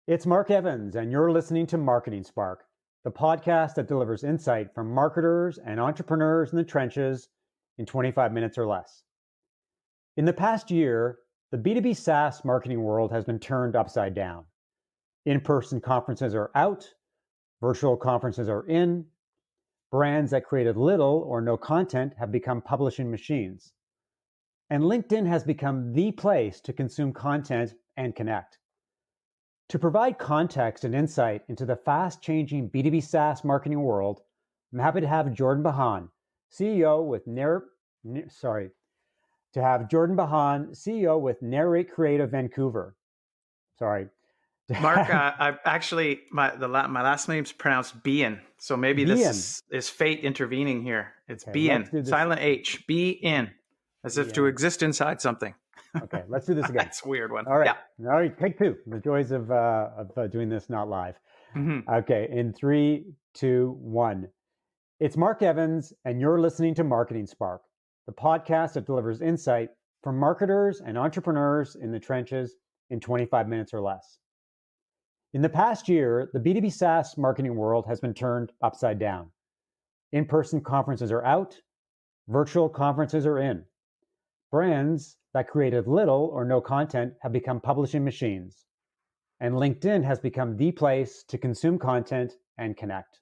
It's Mark Evans, and you're listening to Marketing Spark, the podcast that delivers insight from marketers and entrepreneurs in the trenches in 25 minutes or less. In the past year, the B2B SaaS marketing world has been turned upside down. In-person conferences are out, virtual conferences are in, brands that created little or no content have become publishing machines. And LinkedIn has become the place to consume content and connect. To provide context and insight into the fast-changing B2B SaaS marketing world, I'm happy to have Jordan Behan, CEO with Narrate Creative Vancouver. Sorry. Mark, I actually my last name's pronounced Behan, so maybe Behan. This is fate intervening here. It's Okay, Behan, silent H, Behan, as if to exist inside something. Okay, let's do this again. That's a weird one. All right, Yeah. all right, take two. The joys of doing this not live. Mm-hmm. Okay, in 3, 2, 1. It's Mark Evans, and you're listening to Marketing Spark, the podcast that delivers insight from marketers and entrepreneurs in the trenches in 25 minutes or less. In the past year, the B2B SaaS marketing world has been turned upside down. In-person conferences are out, virtual conferences are in. Brands that created little or no content have become publishing machines. And LinkedIn has become the place to consume content and connect.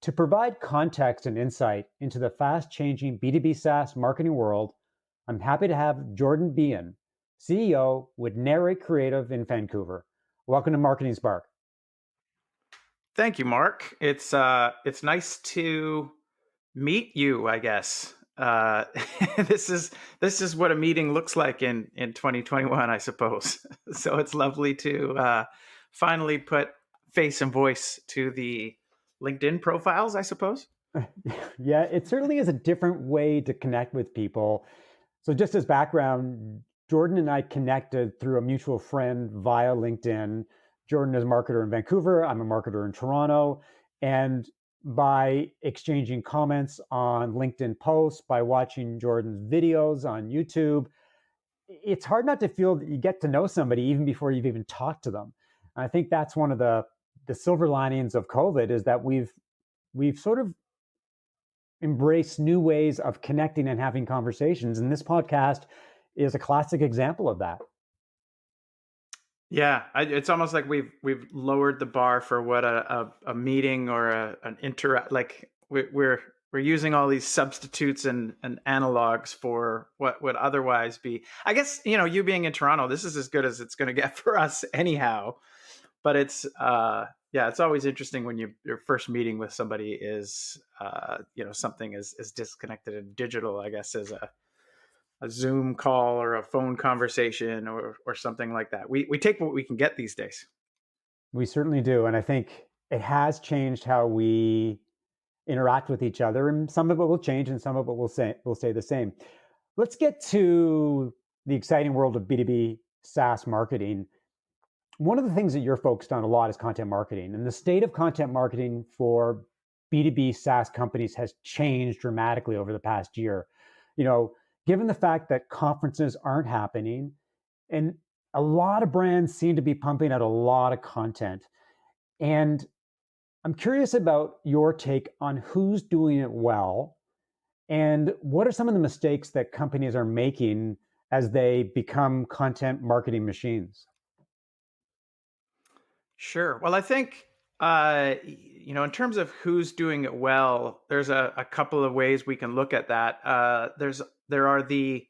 To provide context and insight into the fast-changing B2B SaaS marketing world, I'm happy to have Jordan Behan, CEO with Narrate Creative in Vancouver. Welcome to Marketing Spark. Thank you, Mark. It's nice to meet you, I guess. This is what a meeting looks like in 2021, I suppose. So it's lovely to finally put face and voice to the LinkedIn profiles, I suppose. Yeah, it certainly is a different way to connect with people. So just as background, Jordan and I connected through a mutual friend via LinkedIn. Jordan is a marketer in Vancouver. I'm a marketer in Toronto. And by exchanging comments on LinkedIn posts, by watching Jordan's videos on YouTube, it's hard not to feel that you get to know somebody even before you've even talked to them. And I think that's one of the silver linings of COVID is that we've sort of embraced new ways of connecting and having conversations. And this podcast is a classic example of that. Yeah, it's almost like we've lowered the bar for what a meeting or an interact. Like we're using all these substitutes and analogs for what would otherwise be. I guess you being in Toronto, this is as good as it's going to get for us anyhow. But it's it's always interesting when your first meeting with somebody is something as disconnected and digital, I guess, as a Zoom call or a phone conversation or something like that. We take what we can get these days. We certainly do. And I think it has changed how we interact with each other. And some of it will change and some of it will stay the same. Let's get to the exciting world of B2B SaaS marketing. One of the things that you're focused on a lot is content marketing. And the state of content marketing for B2B SaaS companies has changed dramatically over the past year. Given the fact that conferences aren't happening and a lot of brands seem to be pumping out a lot of content. And I'm curious about your take on who's doing it well and what are some of the mistakes that companies are making as they become content marketing machines? Sure. Well, I think, in terms of who's doing it well, there's a couple of ways we can look at that. There are the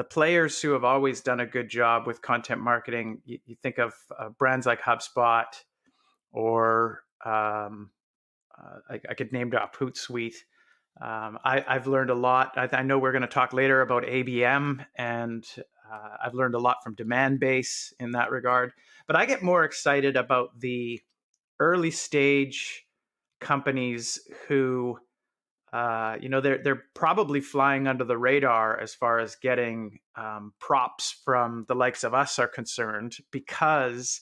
players who have always done a good job with content marketing. You think of brands like HubSpot, or I could name drop Hootsuite. I've learned a lot. I know we're going to talk later about ABM, and I've learned a lot from Demandbase in that regard. But I get more excited about the early stage companies who, they're probably flying under the radar as far as getting props from the likes of us are concerned, because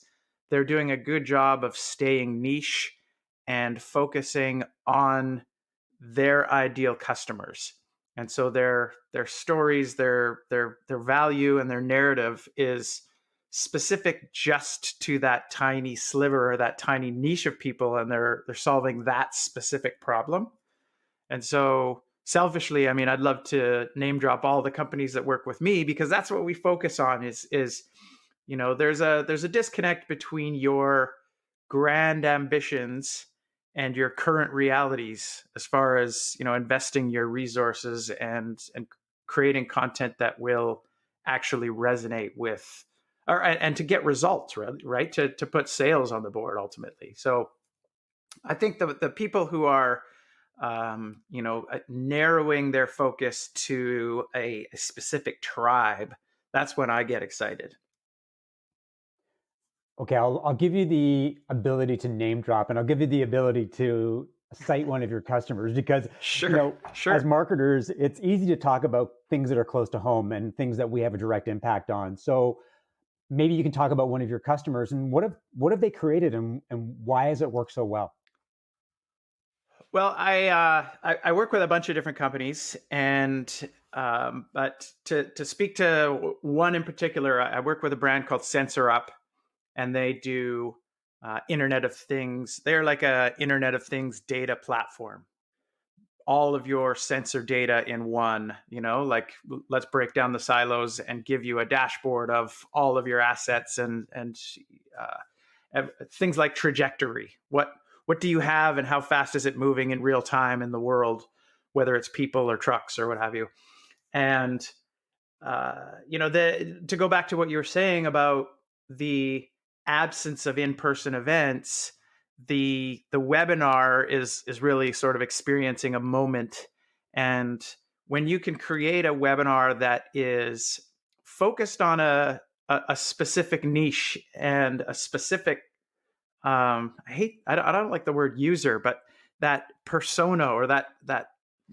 they're doing a good job of staying niche and focusing on their ideal customers. And so their stories, their value, and their narrative is specific just to that tiny sliver or that tiny niche of people, and they're solving that specific problem. And so selfishly, I mean, I'd love to name drop all the companies that work with me, because that's what we focus on is there's a disconnect between your grand ambitions and your current realities as far as investing your resources and creating content that will actually resonate with, or and to get results, right, to put sales on the board ultimately. So I think the people who are narrowing their focus to a specific tribe, that's when I get excited. Okay, I'll give you the ability to name drop, and I'll give you the ability to cite one of your customers, because Sure. as marketers, it's easy to talk about things that are close to home and things that we have a direct impact on. So maybe you can talk about one of your customers and what have they created, and why has it worked so well? Well, I work with a bunch of different companies, and but to speak to one in particular, I work with a brand called Sensor Up, and they do Internet of Things. They're like a Internet of Things data platform. All of your sensor data in one, like let's break down the silos and give you a dashboard of all of your assets and things like trajectory. What do you have and how fast is it moving in real time in the world, whether it's people or trucks or what have you. And to go back to what you were saying about the absence of in-person events, the webinar is really sort of experiencing a moment. And when you can create a webinar that is focused on a specific niche and a specific I don't like the word user, but that persona, or that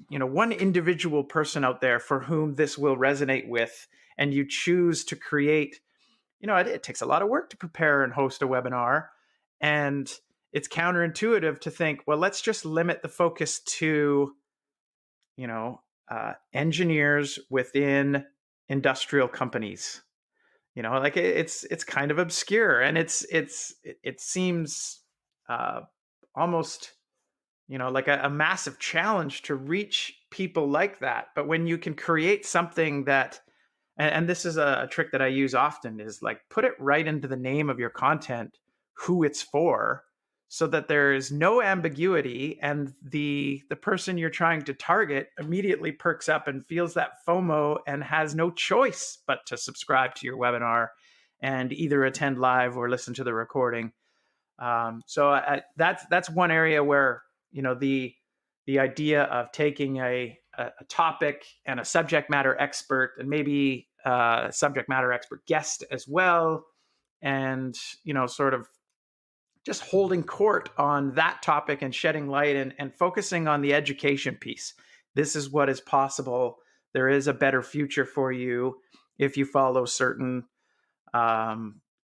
one individual person out there for whom this will resonate with, and you choose to create, it takes a lot of work to prepare and host a webinar, and it's counterintuitive to think, well, let's just limit the focus to engineers within industrial companies. Like it's kind of obscure, and it seems almost like a massive challenge to reach people like that. But when you can create something that, and this is a trick that I use often, is like put it right into the name of your content, who it's for, so that there is no ambiguity, and the person you're trying to target immediately perks up and feels that FOMO and has no choice but to subscribe to your webinar and either attend live or listen to the recording. That's one area where the idea of taking a topic and a subject matter expert, and maybe a subject matter expert guest as well, and sort of just holding court on that topic and shedding light and focusing on the education piece. This is what is possible. There is a better future for you if you follow certain,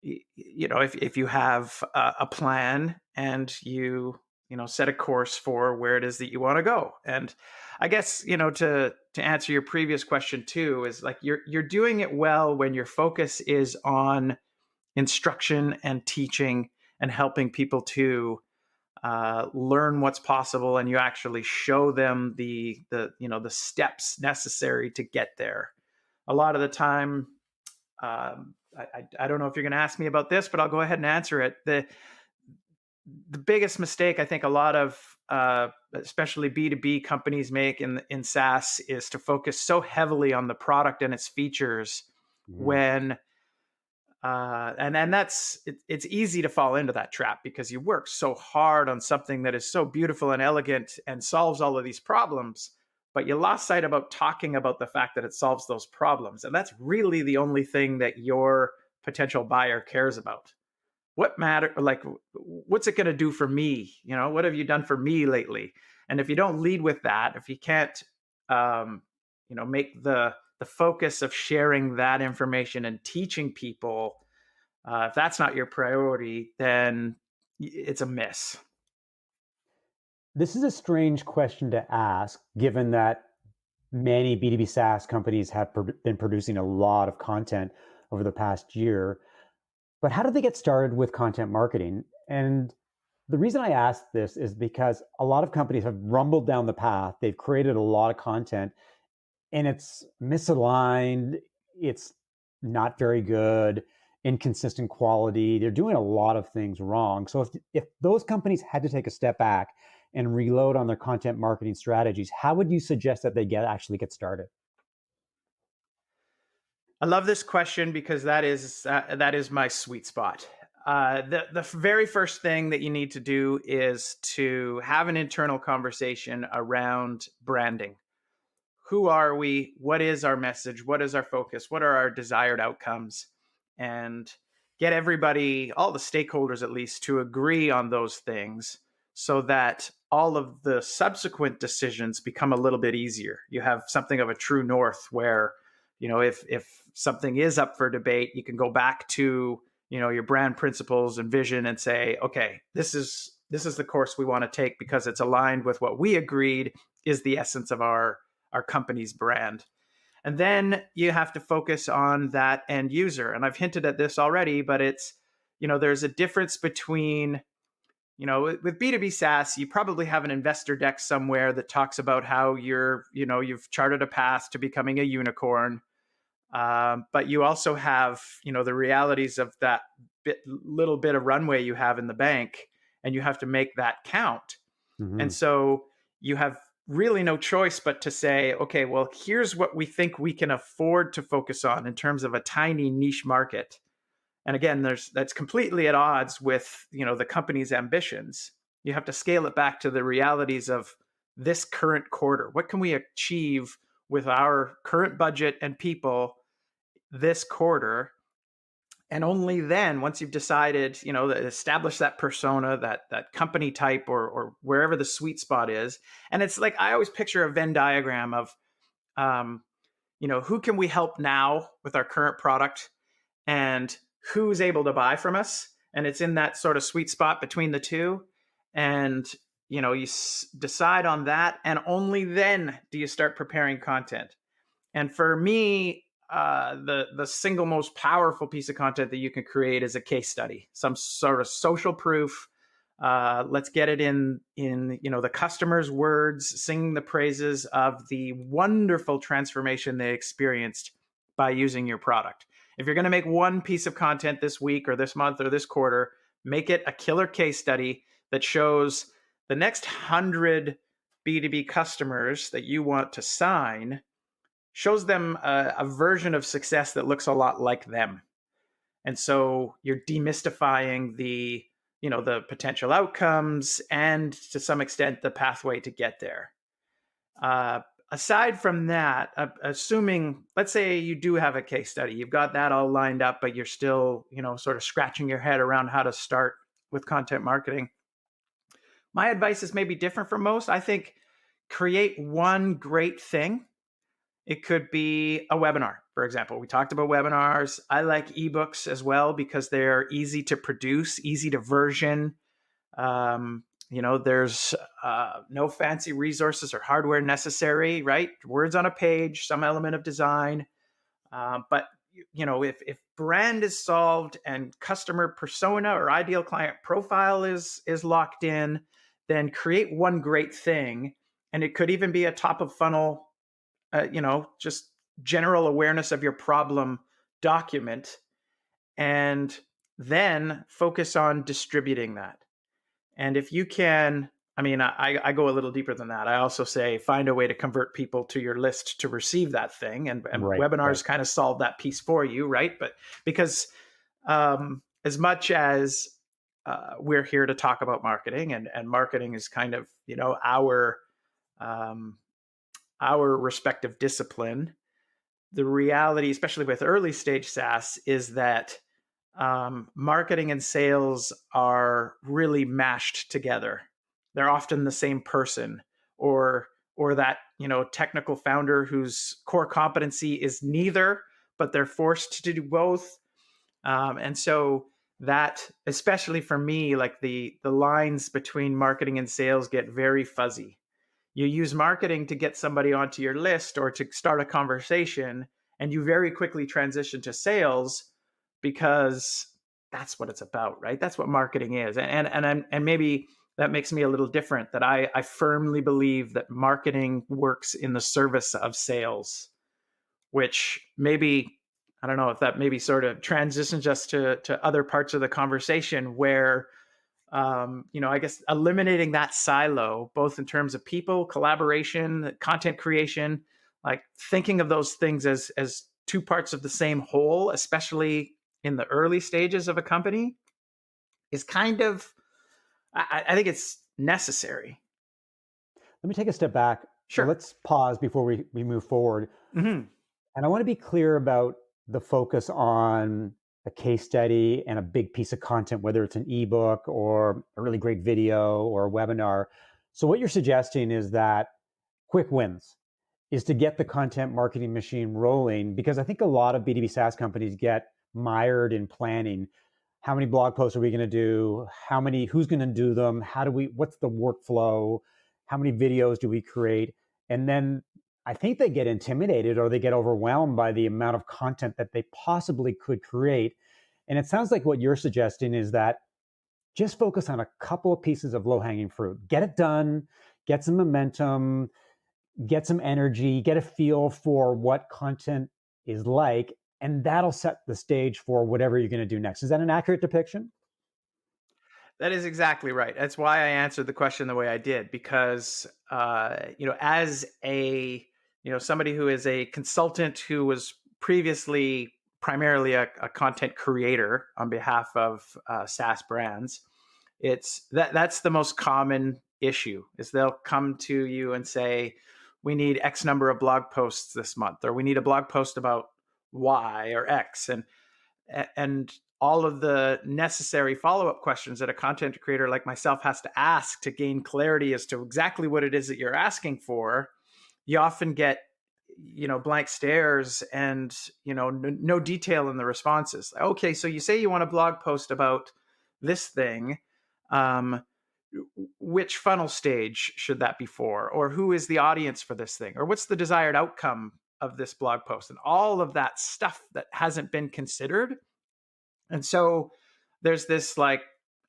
if you have a plan and you set a course for where it is that you want to go. And I guess, to answer your previous question too, is like you're doing it well when your focus is on instruction and teaching and helping people to learn what's possible, and you actually show them the steps necessary to get there. A lot of the time, I don't know if you're going to ask me about this, but I'll go ahead and answer it. The biggest mistake I think a lot of especially B2B companies make in SaaS is to focus so heavily on the product and its features, when and it's easy to fall into that trap, because you work so hard on something that is so beautiful and elegant and solves all of these problems, but you lost sight about talking about the fact that it solves those problems. And that's really the only thing that your potential buyer cares about. What's it going to do for me? What have you done for me lately? And if you don't lead with that, if you can't make the focus of sharing that information and teaching people, if that's not your priority, then it's a miss. This is a strange question to ask, given that many B2B SaaS companies have been producing a lot of content over the past year. But how did they get started with content marketing? And the reason I ask this is because a lot of companies have rumbled down the path. They've created a lot of content and it's misaligned. It's not very good, inconsistent quality. They're doing a lot of things wrong. So if those companies had to take a step back and reload on their content marketing strategies, how would you suggest that they actually get started? I love this question because that is my sweet spot. The very first thing that you need to do is to have an internal conversation around branding. Who are we? What is our message? What is our focus? What are our desired outcomes? And get everybody, all the stakeholders at least, to agree on those things so that all of the subsequent decisions become a little bit easier. You have something of a true north where, if something is up for debate, you can go back to, your brand principles and vision and say, okay, this is the course we want to take because it's aligned with what we agreed is the essence of our company's brand. And then you have to focus on that end user. And I've hinted at this already, but it's, there's a difference between, with B2B SaaS, you probably have an investor deck somewhere that talks about how you've charted a path to becoming a unicorn. But you also have, the realities of that little bit of runway you have in the bank, and you have to make that count. Mm-hmm. And so you have really no choice but to say, okay, well, here's what we think we can afford to focus on in terms of a tiny niche market. And again, that's completely at odds with, the company's ambitions. You have to scale it back to the realities of this current quarter. What can we achieve with our current budget and people this quarter? And only then, once you've decided, establish that persona, that company type, or wherever the sweet spot is. And it's like, I always picture a Venn diagram of, who can we help now with our current product, and who's able to buy from us. And it's in that sort of sweet spot between the two. And, you decide on that. And only then do you start preparing content. And for me, the single most powerful piece of content that you can create is a case study, some sort of social proof. Let's get it in the customer's words, singing the praises of the wonderful transformation they experienced by using your product. If you're going to make one piece of content this week or this month or this quarter, make it a killer case study that shows the next 100 B2B customers that you want to sign, shows them a version of success that looks a lot like them. And so you're demystifying the potential outcomes and, to some extent, the pathway to get there. Aside from that, assuming, let's say you do have a case study, you've got that all lined up, but you're still, sort of scratching your head around how to start with content marketing. My advice is maybe different from most. I think create one great thing. It could be a webinar, for example. We talked about webinars. I like eBooks as well because they're easy to produce, easy to version. There's no fancy resources or hardware necessary, right? Words on a page, some element of design. But if brand is solved and customer persona or ideal client profile is locked in, then create one great thing. And it could even be a top of funnel, just general awareness of your problem document, and then focus on distributing that. And if you can, I go a little deeper than that. I also say find a way to convert people to your list to receive that thing. And right, webinars kind of solve that piece for you, right? But because as much as we're here to talk about marketing, and marketing is kind of, our respective discipline, the reality, especially with early stage SaaS, is that marketing and sales are really mashed together. They're often the same person, or that technical founder whose core competency is neither, but they're forced to do both. And so that, especially for me, like the lines between marketing and sales get very fuzzy. You use marketing to get somebody onto your list or to start a conversation, and you very quickly transition to sales because that's what it's about, right? That's what marketing is. And maybe that makes me a little different, that I firmly believe that marketing works in the service of sales, which maybe, I don't know if that maybe sort of transitions us to other parts of the conversation where, I guess eliminating that silo, both in terms of people, collaboration, content creation, like thinking of those things as two parts of the same whole, especially in the early stages of a company, is kind of, I think it's necessary. Let me take a step back. So Sure. let's pause before we move forward. Mm-hmm. And I want to be clear about the focus on a case study and a big piece of content, whether it's an ebook or a really great video or a webinar. So what you're suggesting is that quick wins is to get the content marketing machine rolling, because I think a lot of B2B SaaS companies get mired in planning. How many blog posts are we going to do? Who's going to do them? What's the workflow? How many videos do we create? And then I think they get intimidated or they get overwhelmed by the amount of content that they possibly could create. And it sounds like what you're suggesting is that just focus on a couple of pieces of low-hanging fruit. Get it done, get some momentum, get some energy, get a feel for what content is like, and that'll set the stage for whatever you're going to do next. Is that an accurate depiction? That is exactly right. That's why I answered the question the way I did, because as a somebody who is a consultant who was previously primarily a content creator on behalf of SaaS brands, that's the most common issue. Is they'll come to you and say, "We need X number of blog posts this month," or "We need a blog post about Y or X," and all of the necessary follow-up questions that a content creator like myself has to ask to gain clarity as to exactly what it is that you're asking for. You often get blank stares and no detail in the responses. Okay, so you say you want a blog post about this thing. um, which funnel stage should that be for, or who is the audience for this thing, or what's the desired outcome of this blog post, and all of that stuff that hasn't been considered. And so there's this like,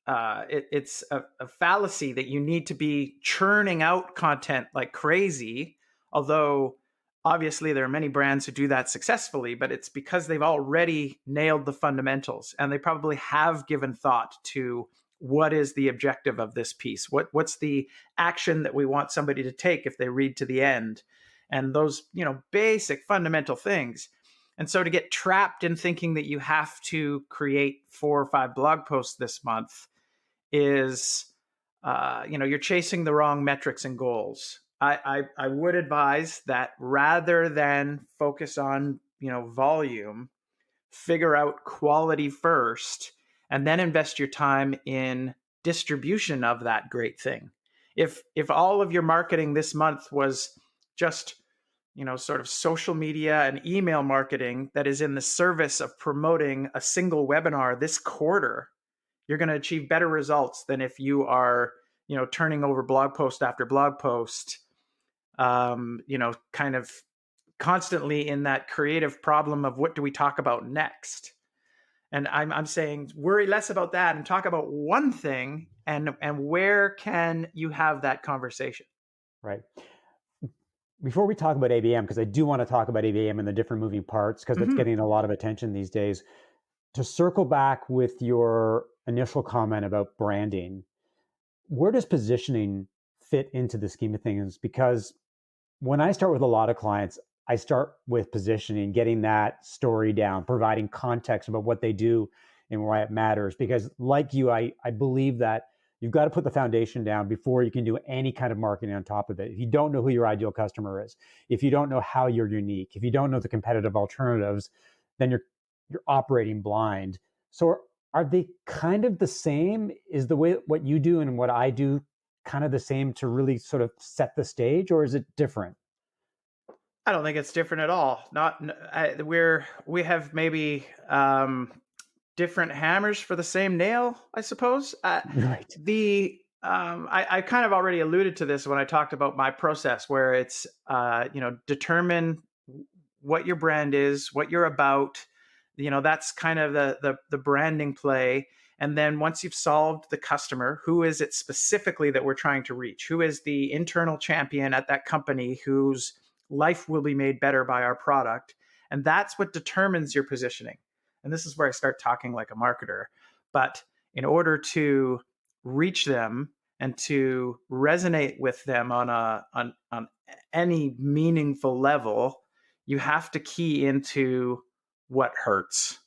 it's a fallacy that you need to be churning out content like crazy. Although obviously there are many brands who do that successfully, but it's because they've already nailed the fundamentals and they probably have given thought to what is the objective of this piece, what's the action that we want somebody to take if they read to the end, and those basic fundamental things. And so to get trapped in thinking that you have to create 4 or 5 blog posts this month is, you're chasing the wrong metrics and goals. I would advise that rather than focus on, volume, figure out quality first, and then invest your time in distribution of that great thing. If all of your marketing this month was just sort of social media and email marketing that is in the service of promoting a single webinar this quarter, you're going to achieve better results than if you are, turning over blog post after blog post, kind of constantly in that creative problem of what do we talk about next. And I'm saying worry less about that and talk about one thing, and where can you have that conversation? Right. Before we talk about ABM, because I do want to talk about ABM and the different moving parts, because it's getting a lot of attention these days, to circle back with your initial comment about branding, where does positioning fit into the scheme of things? Because when I start with a lot of clients, I start with positioning, getting that story down, providing context about what they do and why it matters. Because like you, I believe that you've got to put the foundation down before you can do any kind of marketing on top of it. If you don't know who your ideal customer is, if you don't know how you're unique, if you don't know the competitive alternatives, then you're operating blind. So are they kind of the same? Is the way what you do and what I do kind of the same to really sort of set the stage, or is it different? I don't think it's different at all. Not we have maybe different hammers for the same nail, I suppose. Right. I kind of already alluded to this when I talked about my process, where it's determine what your brand is, what you're about, That's kind of the branding play. And then once you've solved the customer, who is it specifically that we're trying to reach? Who is the internal champion at that company whose life will be made better by our product? And that's what determines your positioning. And this is where I start talking like a marketer. But in order to reach them and to resonate with them on any meaningful level, you have to key into what hurts.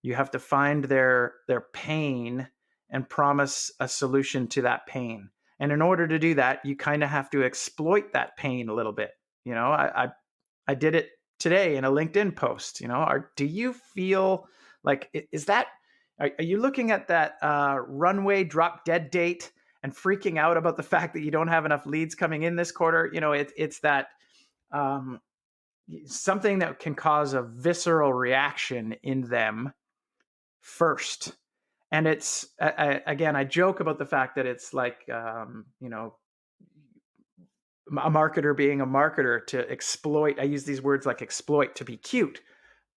You have to find their pain and promise a solution to that pain. And in order to do that, you kind of have to exploit that pain a little bit. I did it today in a LinkedIn post. Do you feel like, is that, are you looking at that runway drop dead date and freaking out about the fact that you don't have enough leads coming in this quarter? It's that something that can cause a visceral reaction in them first. And it's, again, I joke about the fact that it's like, a marketer being a marketer to exploit. I use these words like exploit to be cute.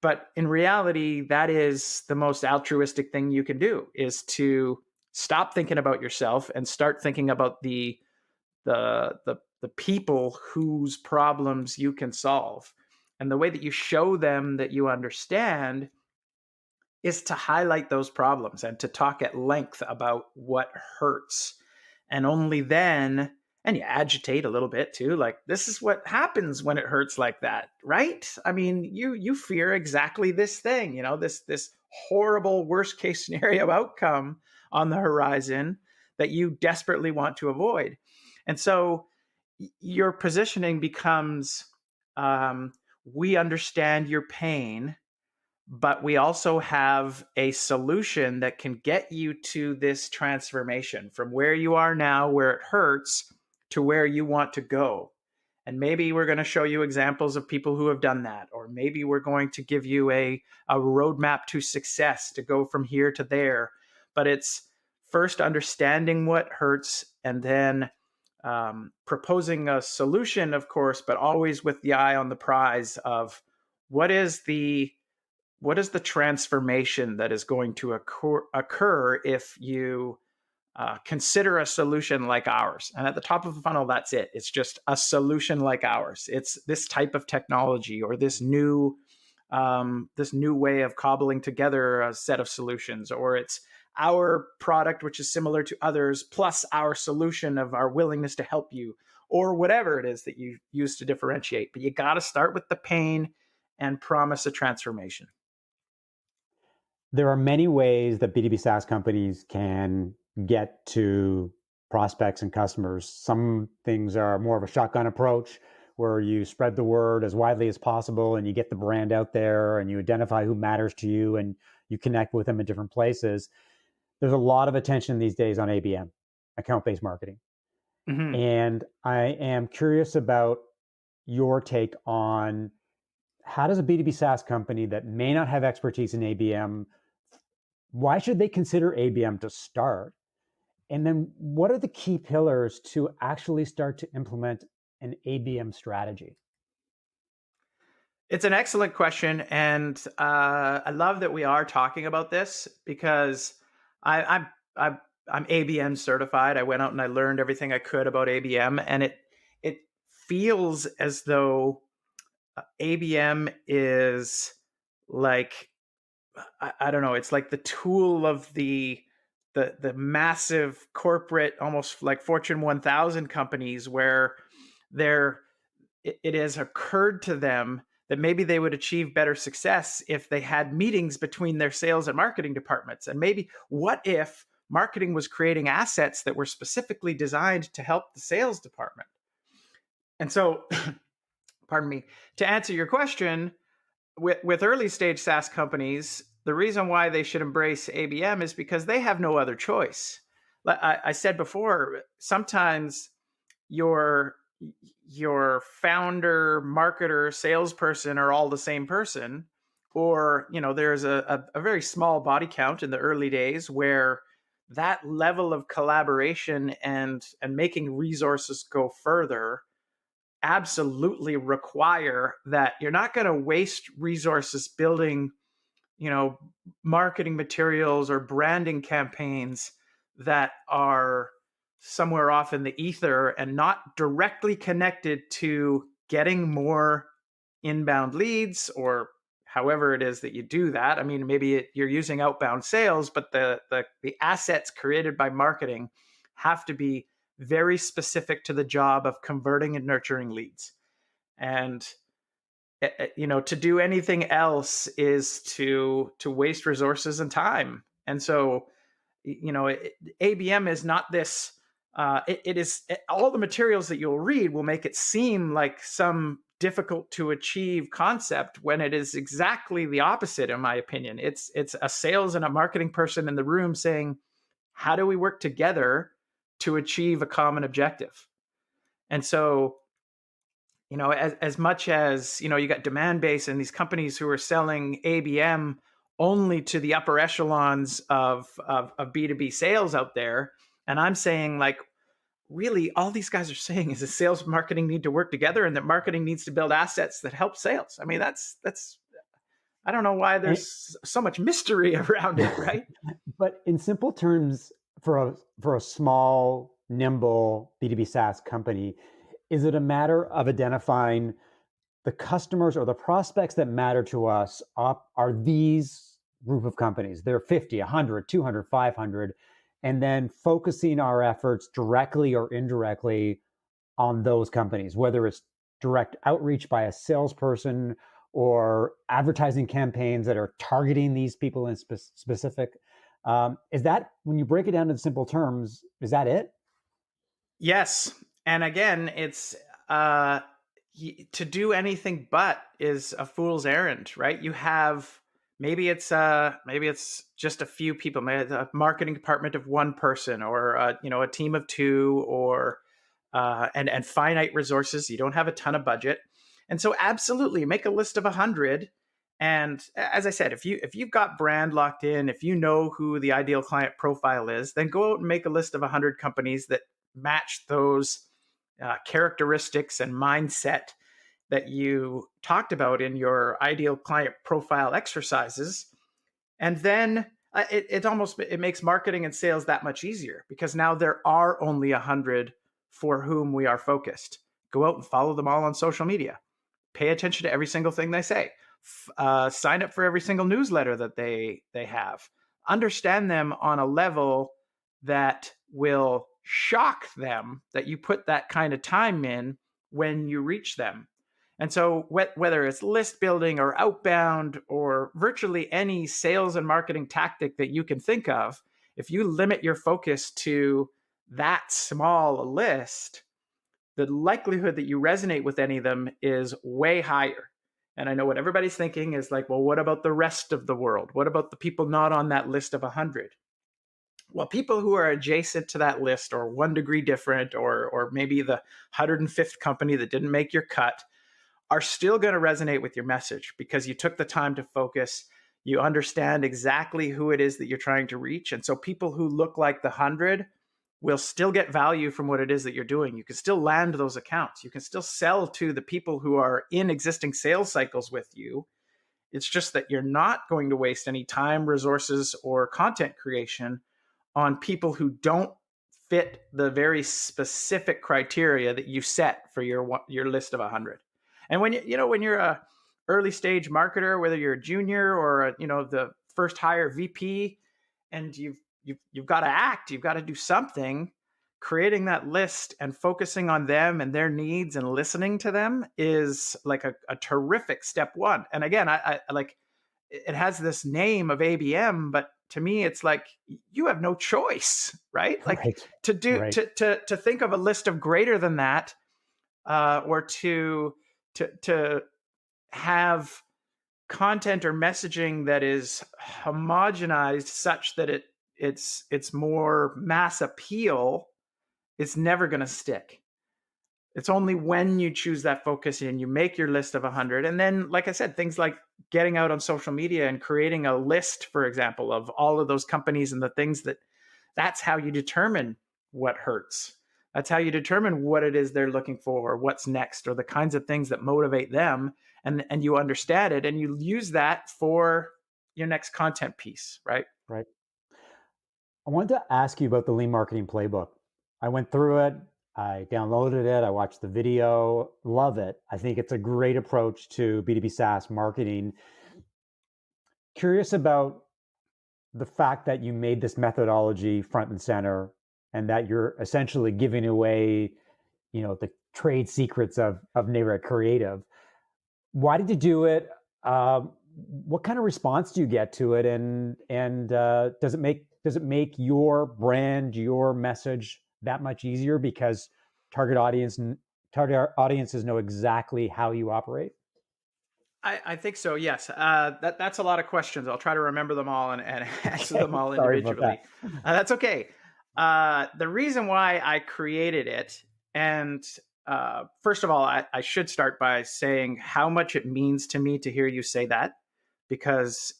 But in reality, that is the most altruistic thing you can do, is to stop thinking about yourself and start thinking about the people whose problems you can solve. And the way that you show them that you understand is to highlight those problems and to talk at length about what hurts. And only then, and you agitate a little bit too, like, this is what happens when it hurts like that, right? I mean, you fear exactly this thing, this horrible worst case scenario outcome on the horizon that you desperately want to avoid. And so your positioning becomes, we understand your pain, but we also have a solution that can get you to this transformation from where you are now, where it hurts, to where you want to go. And maybe we're going to show you examples of people who have done that. Or maybe we're going to give you a roadmap to success to go from here to there. But it's first understanding what hurts, and then proposing a solution, of course, but always with the eye on the prize of what is the transformation that is going to occur if you consider a solution like ours. And at the top of the funnel, that's it. It's just a solution like ours. It's this type of technology, or this new way of cobbling together a set of solutions, or it's our product, which is similar to others, plus our solution of our willingness to help you, or whatever it is that you use to differentiate. But you got to start with the pain and promise a transformation. There are many ways that B2B SaaS companies can get to prospects and customers. Some things are more of a shotgun approach, where you spread the word as widely as possible and you get the brand out there and you identify who matters to you and you connect with them in different places. There's a lot of attention these days on ABM, account-based marketing. Mm-hmm. And I am curious about your take on, how does a B2B SaaS company that may not have expertise in ABM, why should they consider ABM to start? And then what are the key pillars to actually start to implement an ABM strategy? It's an excellent question. And I love that we are talking about this, because I'm ABM certified. I went out and I learned everything I could about ABM, and it feels as though ABM is like, I don't know, it's like the tool of the massive corporate, almost like Fortune 1000 companies, where it has occurred to them that maybe they would achieve better success if they had meetings between their sales and marketing departments. And maybe, what if marketing was creating assets that were specifically designed to help the sales department? And so, pardon me, to answer your question, with early stage SaaS companies, the reason why they should embrace ABM is because they have no other choice. I said before, sometimes your founder, marketer, salesperson are all the same person, or there's a very small body count in the early days where that level of collaboration and making resources go further absolutely require that you're not going to waste resources building marketing materials or branding campaigns that are somewhere off in the ether and not directly connected to getting more inbound leads, or however it is that you do that. I mean, maybe you're using outbound sales, but the assets created by marketing have to be very specific to the job of converting and nurturing leads. And to do anything else is to waste resources and time. And so, ABM is not this. All the materials that you'll read will make it seem like some difficult to achieve concept, when it is exactly the opposite, in my opinion. It's a sales and a marketing person in the room saying, how do we work together to achieve a common objective? And so, as much as, you got demand base and these companies who are selling ABM only to the upper echelons of B2B sales out there. And I'm saying, like, really, all these guys are saying is that sales and marketing need to work together, and that marketing needs to build assets that help sales. I mean, that's I don't know why there's so much mystery around it, right? But in simple terms, for a small, nimble B2B SaaS company, is it a matter of identifying the customers or the prospects that matter to us are these group of companies? They're 50, 100, 200, 500, and then focusing our efforts directly or indirectly on those companies, whether it's direct outreach by a salesperson or advertising campaigns that are targeting these people in specific. Is that, when you break it down in simple terms, is that it? Yes. And again, it's to do anything but is a fool's errand, right? You have maybe it's just a few people, maybe a marketing department of one person, or a team of two, or and finite resources. You don't have a ton of budget, and so absolutely make a list of 100. And as I said, if you've got brand locked in, if you know who the ideal client profile is, then go out and make a list of 100 companies that match those characteristics and mindset that you talked about in your ideal client profile exercises. And then it makes marketing and sales that much easier, because now there are only 100 for whom we are focused. Go out and follow them all on social media. Pay attention to every single thing they say. Sign up for every single newsletter that they have. Understand them on a level that will shock them that you put that kind of time in when you reach them. And so whether it's list building or outbound or virtually any sales and marketing tactic that you can think of, if you limit your focus to that small a list, the likelihood that you resonate with any of them is way higher. And I know what everybody's thinking is like, well, what about the rest of the world? What about the people not on that list of 100? Well, people who are adjacent to that list, or 1 degree different, or maybe the 105th company that didn't make your cut, are still going to resonate with your message, because you took the time to focus. You understand exactly who it is that you're trying to reach. And so people who look like the 100 will still get value from what it is that you're doing. You can still land those accounts. You can still sell to the people who are in existing sales cycles with you. It's just that you're not going to waste any time, resources, or content creation on people who don't fit the very specific criteria that you set for your list of 100. And when when you're a early stage marketer, whether you're a junior or the first hire VP, and you've got to act, you've got to do something, creating that list and focusing on them and their needs and listening to them is like a terrific step one. And again, I like, it has this name of ABM, but to me, it's like you have no choice, right? Like to do Right. to think of a list of greater than that, or to have content or messaging that is homogenized such that it's more mass appeal. It's never going to stick. It's only when you choose that focus and you make your list of 100. And then, like I said, things like getting out on social media and creating a list, for example, of all of those companies and the things that's how you determine what hurts. That's how you determine what it is they're looking for, or what's next, or the kinds of things that motivate them. And you understand it, and you use that for your next content piece, right? Right. I wanted to ask you about the lean marketing playbook. I went through it, I downloaded it, I watched the video, love it. I think it's a great approach to B2B SaaS marketing. Curious about the fact that you made this methodology front and center and that you're essentially giving away, the trade secrets of Neighborhood Creative. Why did you do it? What kind of response do you get to it, and does it make your brand, your message that much easier because target audiences know exactly how you operate? I think so. Yes. That's a lot of questions. I'll try to remember them all and answer them all Sorry about individually. that. That's okay. The reason why I created it, and first of all, I should start by saying how much it means to me to hear you say that, because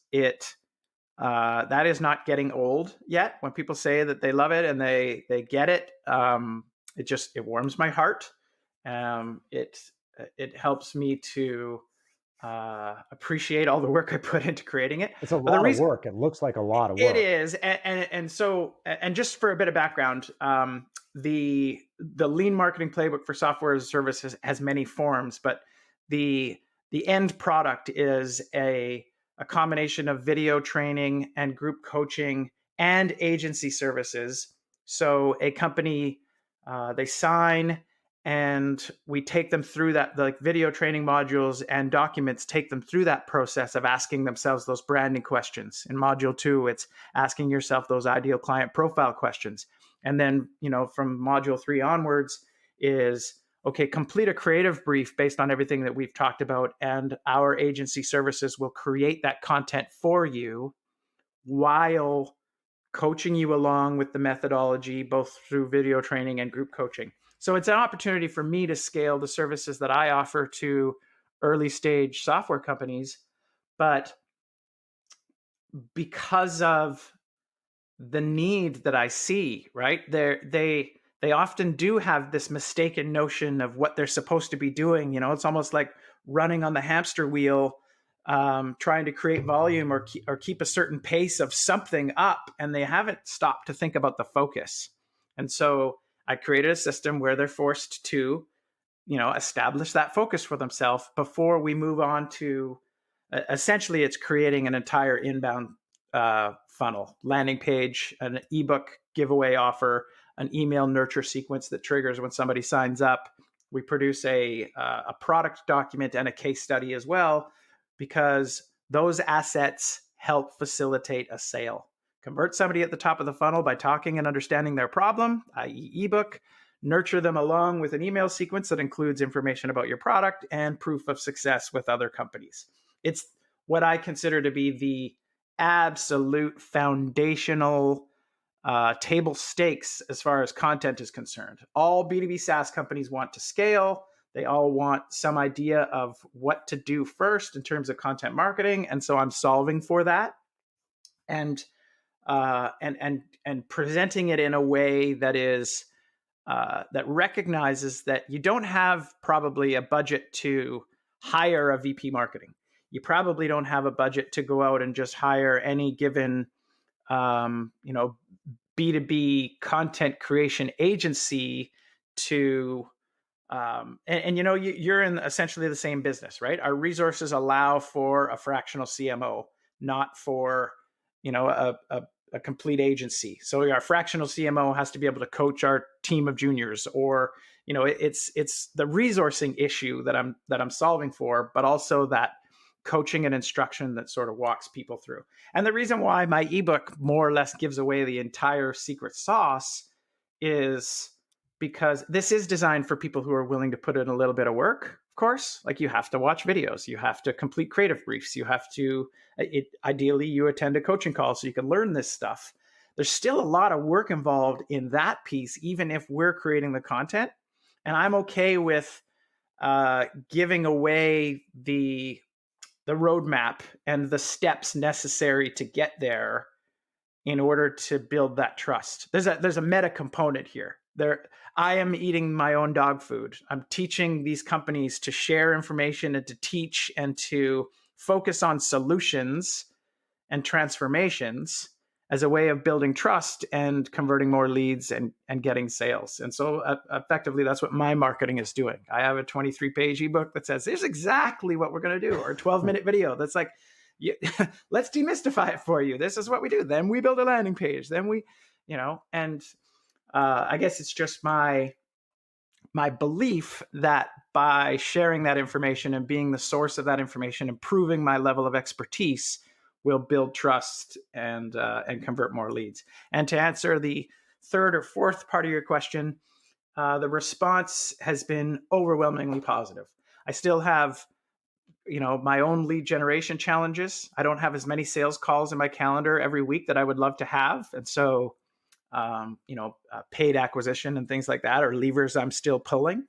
that is not getting old yet. When people say that they love it and they get it, it warms my heart. It helps me to appreciate all the work I put into creating it. It's a But the lot of reason work. It looks like a lot of it work. is, and just for a bit of background, the lean marketing playbook for software as a service has many forms, but the the end product is a combination of video training and group coaching and agency services. So a company, they sign, and we take them through that, like video training modules and documents take them through that process of asking themselves those branding questions. In module 2, it's asking yourself those ideal client profile questions. And then, from module 3 onwards is, okay, complete a creative brief based on everything that we've talked about, and our agency services will create that content for you while coaching you along with the methodology, both through video training and group coaching. So it's an opportunity for me to scale the services that I offer to early stage software companies. But because of the need that I see, right? They often do have this mistaken notion of what they're supposed to be doing. It's almost like running on the hamster wheel, trying to create volume or keep a certain pace of something up, and they haven't stopped to think about the focus. And so I created a system where they're forced to, establish that focus for themselves before we move on to, essentially, it's creating an entire inbound funnel, landing page, an ebook giveaway offer, an email nurture sequence that triggers when somebody signs up. We produce a product document and a case study as well, because those assets help facilitate a sale. Convert somebody at the top of the funnel by talking and understanding their problem, i.e. ebook, nurture them along with an email sequence that includes information about your product and proof of success with other companies. It's what I consider to be the absolute foundational table stakes as far as content is concerned. All B2B SaaS companies want to scale. They all want some idea of what to do first in terms of content marketing, and so I'm solving for that, and presenting it in a way that is that recognizes that you don't have probably a budget to hire a VP marketing. You probably don't have a budget to go out and just hire any given, B2B content creation agency to, you're in essentially the same business, right? Our resources allow for a fractional CMO, not for, a complete agency. So our fractional CMO has to be able to coach our team of juniors, or, it's the resourcing issue that I'm solving for, but also that coaching and instruction that sort of walks people through. And the reason why my ebook more or less gives away the entire secret sauce is because this is designed for people who are willing to put in a little bit of work. Of course, like, you have to watch videos, you have to complete creative briefs, you have to, ideally you attend a coaching call so you can learn this stuff. There's still a lot of work involved in that piece, even if we're creating the content. And I'm okay with giving away the roadmap and the steps necessary to get there in order to build that trust. There's a meta component here. I am eating my own dog food. I'm teaching these companies to share information and to teach and to focus on solutions and transformations as a way of building trust and converting more leads and getting sales. And so effectively, that's what my marketing is doing. I have a 23-page ebook that says, here's exactly what we're going to do, or a 12-minute video that's like, let's demystify it for you. This is what we do. Then we build a landing page. Then we, and I guess it's just my belief that by sharing that information and being the source of that information, improving my level of expertise, will build trust and convert more leads. And to answer the third or fourth part of your question, the response has been overwhelmingly positive. I still have, my own lead generation challenges. I don't have as many sales calls in my calendar every week that I would love to have. And so, paid acquisition and things like that are levers I'm still pulling.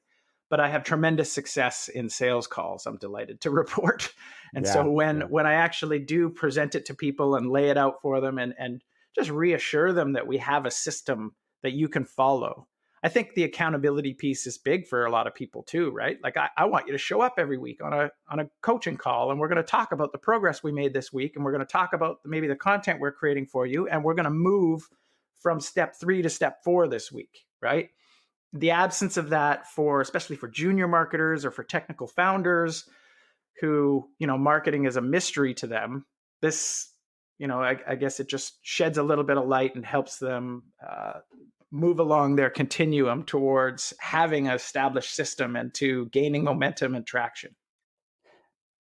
But I have tremendous success in sales calls, I'm delighted to report. And so when I actually do present it to people and lay it out for them and just reassure them that we have a system that you can follow, I think the accountability piece is big for a lot of people too, right? Like I want you to show up every week on a coaching call, and we're going to talk about the progress we made this week, and we're going to talk about maybe the content we're creating for you, and we're going to move from step 3 to step 4 this week, right? The absence of that especially for junior marketers or for technical founders who, marketing is a mystery to them. This, I guess it just sheds a little bit of light and helps them move along their continuum towards having an established system and to gaining momentum and traction.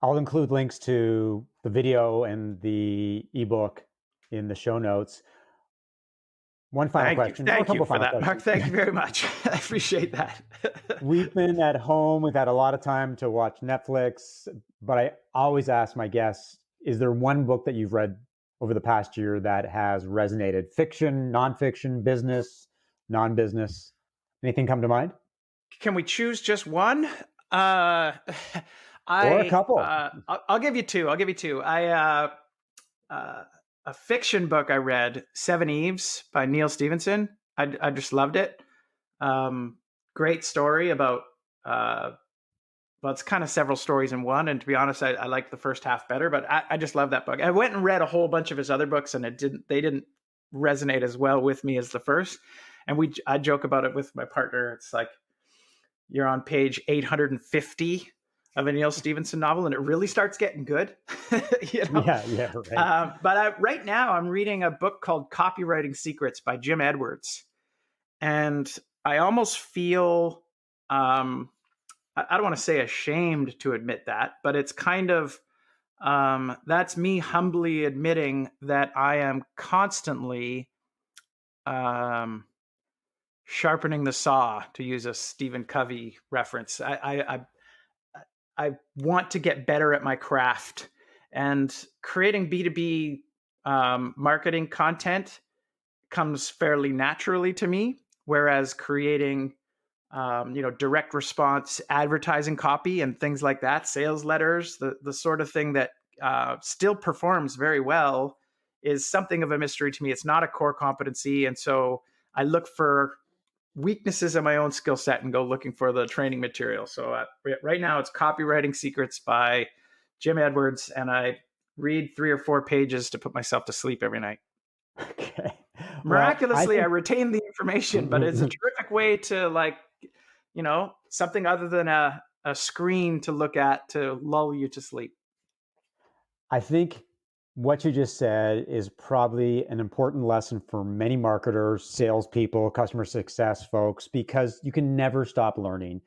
I'll include links to the video and the ebook in the show notes. One final question. Thank you for that, Mark. Thank you very much. I appreciate that. We've been at home. We've had a lot of time to watch Netflix, but I always ask my guests, is there one book that you've read over the past year that has resonated? Fiction, nonfiction, business, non-business? Anything come to mind? Can we choose just one? Or a couple. I'll give you two. A fiction book I read, Seven Eves by Neil Stephenson. I just loved it. Great story about, it's kind of several stories in one. And to be honest, I liked the first half better, but I just love that book. I went and read a whole bunch of his other books, and they didn't resonate as well with me as the first. And I joke about it with my partner. It's like, you're on page 850 of a Neil Stephenson novel, and it really starts getting good. Yeah, right. But right now I'm reading a book called Copywriting Secrets by Jim Edwards. And I almost feel, I don't want to say ashamed to admit that, but it's kind of, that's me humbly admitting that I am constantly sharpening the saw, to use a Stephen Covey reference. I want to get better at my craft, and creating B2B marketing content comes fairly naturally to me. Whereas creating, direct response advertising copy and things like that, sales letters, the sort of thing that still performs very well, is something of a mystery to me. It's not a core competency. And so I look for weaknesses in my own skill set and go looking for the training material. So right now it's Copywriting Secrets by Jim Edwards, and I read 3 or 4 pages to put myself to sleep every night. Okay. Miraculously, I retain the information, but it's a terrific way to something other than a screen to look at to lull you to sleep. I think what you just said is probably an important lesson for many marketers, salespeople, customer success folks, because you can never stop learning.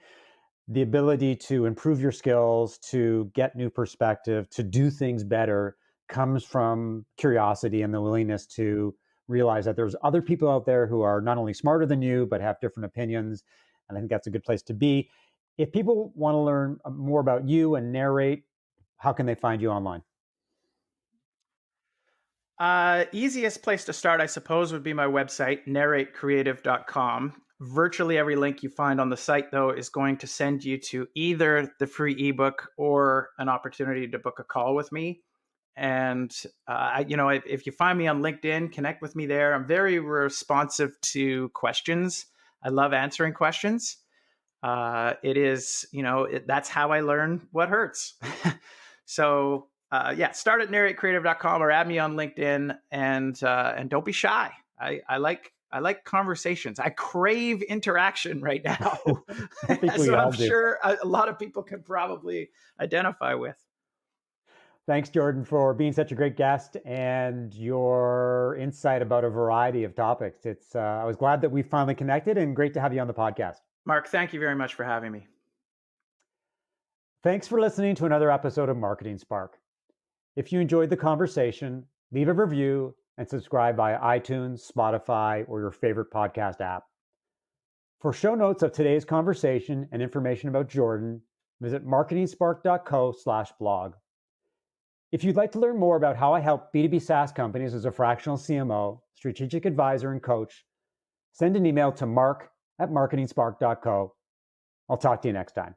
The ability to improve your skills, to get new perspective, to do things better comes from curiosity and the willingness to realize that there's other people out there who are not only smarter than you, but have different opinions. And I think that's a good place to be. If people want to learn more about you and Narrate, how can they find you online? Easiest place to start, I suppose, would be my website, narratecreative.com. Virtually every link you find on the site, though, is going to send you to either the free ebook or an opportunity to book a call with me. And, if you find me on LinkedIn, connect with me there. I'm very responsive to questions. I love answering questions. It is, that's how I learn what hurts. So start at narratecreative.com or add me on LinkedIn, and don't be shy. I like conversations. I crave interaction right now. I think we So all I'm do. sure a lot of people can probably identify with. Thanks, Jordan, for being such a great guest and your insight about a variety of topics. I was glad that we finally connected, and great to have you on the podcast. Mark, thank you very much for having me. Thanks for listening to another episode of Marketing Spark. If you enjoyed the conversation, leave a review and subscribe via iTunes, Spotify, or your favorite podcast app. For show notes of today's conversation and information about Jordan, visit marketingspark.co/blog. If you'd like to learn more about how I help B2B SaaS companies as a fractional CMO, strategic advisor, and coach, send an email to mark@marketingspark.co. I'll talk to you next time.